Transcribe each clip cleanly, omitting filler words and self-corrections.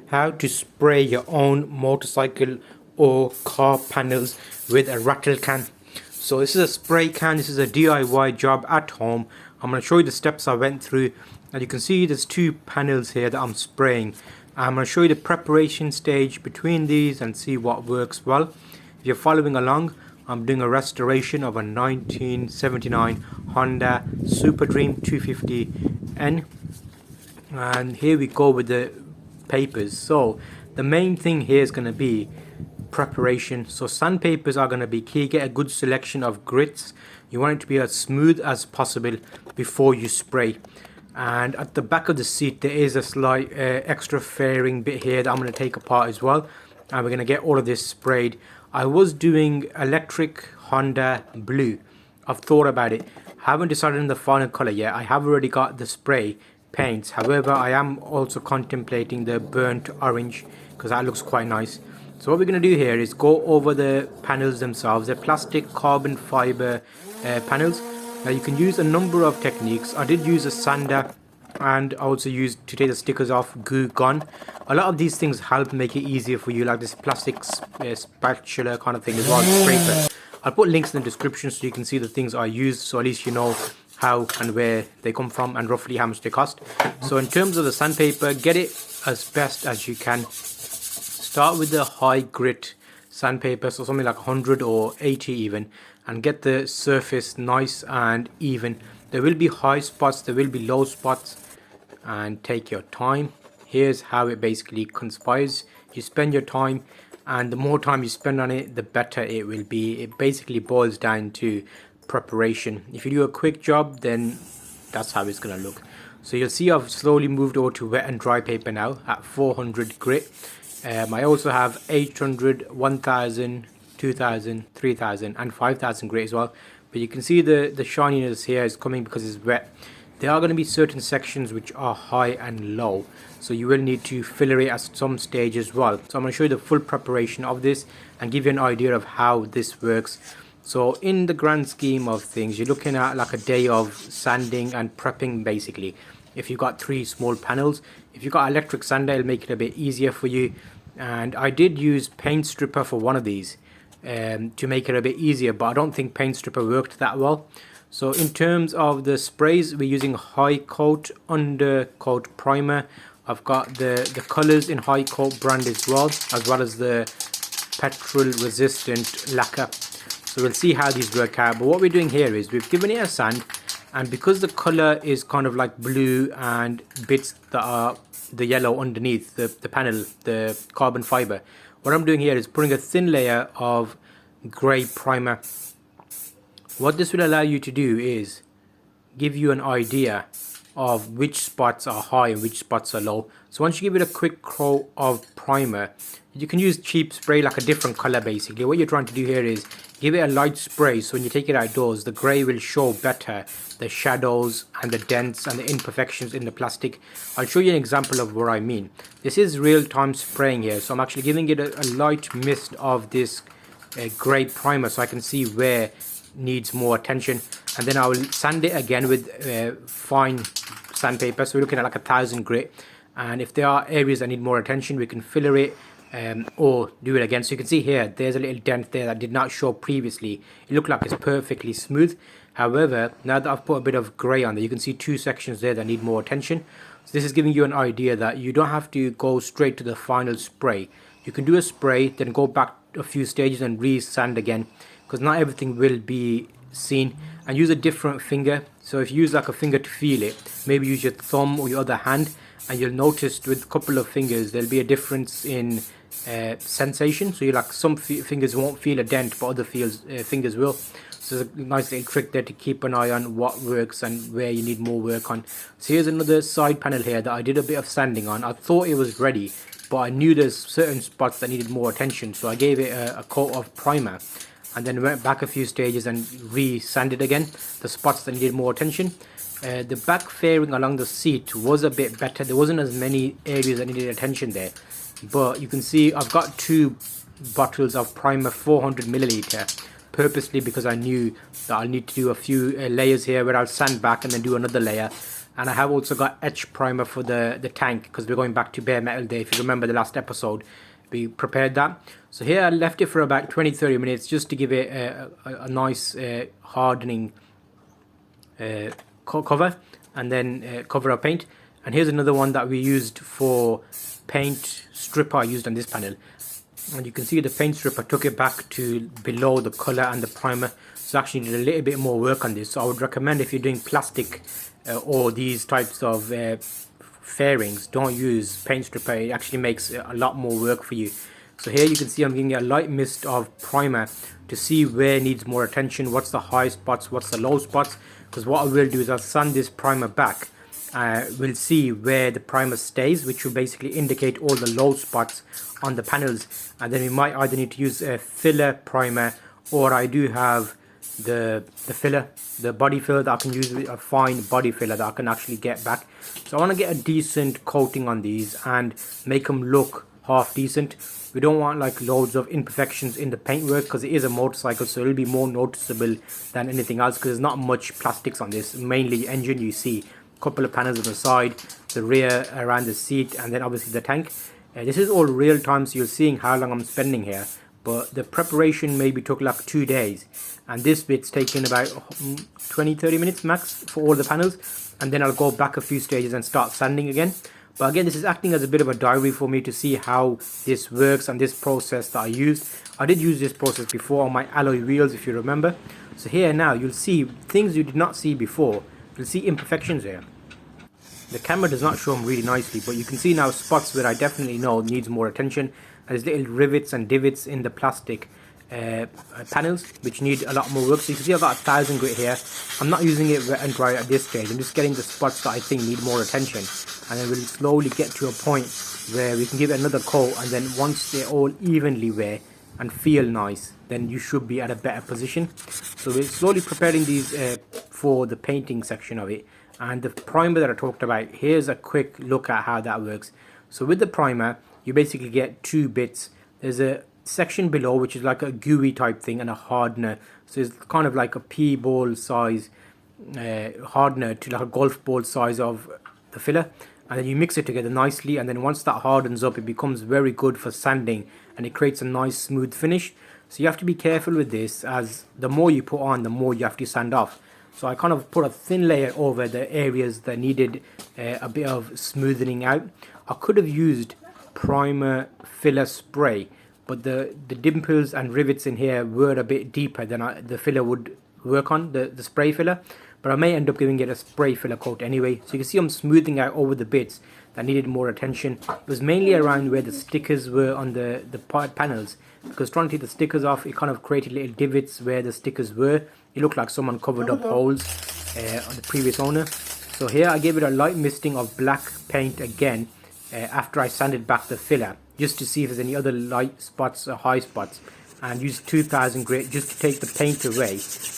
how to spray your own motorcycle or car panels with a rattle can. So this is a spray can. This is a DIY job at home. I'm going to show you the steps I went through, and you can see there's two panels here that I'm spraying. I'm going to show you the preparation stage between these and see what works well. If you're following along, I'm doing a restoration of a 1979 Honda Super Dream 250N, and here we go with the papers. So the main thing here is going to be preparation. So sandpapers are going to be key. Get a good selection of grits. You want it to be as smooth as possible before you spray. And at the back of the seat there is a slight extra fairing bit here that I'm going to take apart as well, and we're going to get all of this sprayed. I was doing electric Honda blue. I've thought about it, haven't decided on the final color yet. I have already got the spray paints, however I am also contemplating the burnt orange because that looks quite nice. So what we're going to do here is go over the panels themselves. They're plastic carbon fiber panels. Now you can use a number of techniques. I did use a sander, and I also used, to take the stickers off, glue gun. A lot of these things help make it easier for you, like this plastic spatula kind of thing as well, scraper. I'll put links in the description so you can see the things I used, so at least you know how and where they come from and roughly how much they cost. So in terms of the sandpaper, get it as best as you can. Start with the high grit sandpaper, so something like 100 or 80 even, and get the surface nice and even. There will be high spots, there will be low spots, and take your time. Here's how it basically conspires. You spend your time, and the more time you spend on it, the better it will be. It basically boils down to preparation. If you do a quick job, then that's how it's going to look. So you'll see I've slowly moved over to wet and dry paper now at 400 grit. I also have 800, 1000, 2000, 3000 and 5000 grit as well. But you can see the shininess here is coming because it's wet. There are going to be certain sections which are high and low, so you will need to filler it at some stage as well. So I'm going to show you the full preparation of this and give you an idea of how this works. So in the grand scheme of things, you're looking at like a day of sanding and prepping basically. If you've got three small panels, if you've got electric sander, it'll make it a bit easier for you. And I did use paint stripper for one of these to make it a bit easier, but I don't think paint stripper worked that well. So in terms of the sprays, we're using high coat, undercoat primer. I've got the colors in high coat brand as well as the petrol resistant lacquer. So we'll see how these work out. But what we're doing here is we've given it a sand, and because the color is kind of like blue and bits that are the yellow underneath the panel, the carbon fiber, what I'm doing here is putting a thin layer of gray primer. What this will allow you to do is give you an idea of which spots are high and which spots are low. So once you give it a quick coat of primer, you can use cheap spray like a different color basically. What you're trying to do here is give it a light spray, so when you take it outdoors, the gray will show better the shadows and the dents and the imperfections in the plastic. I'll show you an example of what I mean. This is real-time spraying here, so I'm actually giving it a light mist of this gray primer so I can see where needs more attention, and then I will sand it again with fine sandpaper. So we're looking at like 1000 grit, and if there are areas that need more attention, we can filler it or do it again. So you can see here there's a little dent there that did not show previously. It looked like it's perfectly smooth. However, now that I've put a bit of gray on there, you can see two sections there that need more attention. So this is giving you an idea that you don't have to go straight to the final spray. You can do a spray, then go back a few stages and re-sand again, because not everything will be seen. And use a different finger. So if you use like a finger to feel it, maybe use your thumb or your other hand, and you'll notice with a couple of fingers there'll be a difference in sensation. So you like some fingers won't feel a dent, but other fingers will. So there's a nice little trick there to keep an eye on what works and where you need more work on. So here's another side panel here that I did a bit of sanding on. I thought it was ready, but I knew there's certain spots that needed more attention, so I gave it a coat of primer, and then went back a few stages and re-sanded again the spots that needed more attention. The back fairing along the seat was a bit better. There wasn't as many areas that needed attention there, but you can see I've got two bottles of primer, 400 milliliter, purposely because I knew that I'll need to do a few layers here where I'll sand back and then do another layer. And I have also got etch primer for the tank, because we're going back to bare metal day. If you remember the last episode, we prepared that. So here I left it for about 20-30 minutes just to give it a nice hardening cover, and then cover our paint. And here's another one that we used for paint stripper I used on this panel. And you can see the paint stripper took it back to below the color and the primer, so actually did a little bit more work on this. So I would recommend, if you're doing plastic or these types of fairings, don't use paint stripper. It actually makes a lot more work for you. So here you can see I'm giving a light mist of primer to see where needs more attention, what's the high spots, what's the low spots. Because what I will do is I'll sand this primer back. We'll see where the primer stays, which will basically indicate all the low spots on the panels. And then we might either need to use a filler primer, or I do have the filler, the body filler that I can use, with a fine body filler that I can actually get back. So I want to get a decent coating on these and make them look half decent. We don't want like loads of imperfections in the paintwork, because it is a motorcycle, so it'll be more noticeable than anything else, because there's not much plastics on this. Mainly engine, you see a couple of panels on the side, the rear around the seat, and then obviously the tank. This is all real time, so you're seeing how long I'm spending here, but the preparation maybe took like 2 days, and this bit's taken about 20-30 minutes max for all the panels. And then I'll go back a few stages and start sanding again. But again, this is acting as a bit of a diary for me to see how this works and this process that I used. I did use this process before on my alloy wheels, if you remember. So here now, you'll see things you did not see before. You'll see imperfections here. The camera does not show them really nicely, but you can see now spots where I definitely know needs more attention. There's little rivets and divots in the plastic panels which need a lot more work. So you can see I've got 1000 grit here. I'm not using it wet and dry at this stage. I'm just getting the spots that I think need more attention, and then we'll slowly get to a point where we can give it another coat, and then once they're all evenly wear and feel nice, then you should be at a better position. So we're slowly preparing these for the painting section of it. And the primer that I talked about, here's a quick look at how that works. So with the primer, you basically get 2 bits. There's a section below which is like a gooey type thing, and a hardener. So it's kind of like a pea ball size hardener to like a golf ball size of the filler, and then you mix it together nicely, and then once that hardens up, it becomes very good for sanding, and it creates a nice smooth finish. So you have to be careful with this, as the more you put on, the more you have to sand off. So I kind of put a thin layer over the areas that needed a bit of smoothing out. I could have used primer filler spray, but the dimples and rivets in here were a bit deeper than the filler would work on, the spray filler. But I may end up giving it a spray filler coat anyway. So you can see I'm smoothing out over the bits that needed more attention. It was mainly around where the stickers were on the panels, because trying to take the stickers off, it kind of created little divots where the stickers were. It looked like someone covered up holes on the previous owner. So here I gave it a light misting of black paint again after I sanded back the filler, just to see if there's any other light spots or high spots, and used 2000 grit just to take the paint away.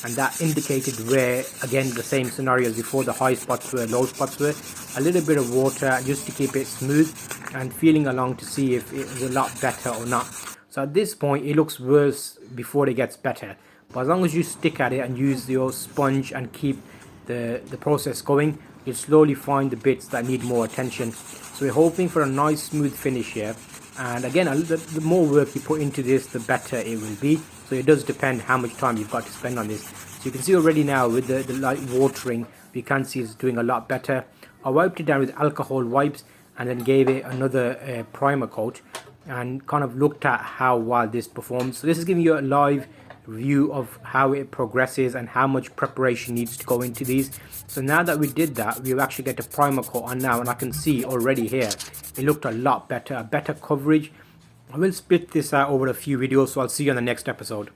And that indicated where, again, the same scenario as before, the high spots were, low spots were. A little bit of water just to keep it smooth, and feeling along to see if it was a lot better or not. So at this point it looks worse before it gets better, but as long as you stick at it and use your sponge and keep the process going, you'll slowly find the bits that need more attention. So we're hoping for a nice smooth finish here. And again, the more work you put into this, the better it will be. So it does depend how much time you've got to spend on this. So you can see already now with the light watering, we can see it's doing a lot better. I wiped it down with alcohol wipes and then gave it another primer coat, and kind of looked at how well this performs. So this is giving you a live view of how it progresses and how much preparation needs to go into these. So now that we did that, we'll actually get a primer coat on now, and I can see already here it looked a lot better, a better coverage. I will split this out over a few videos, so I'll see you on the next episode.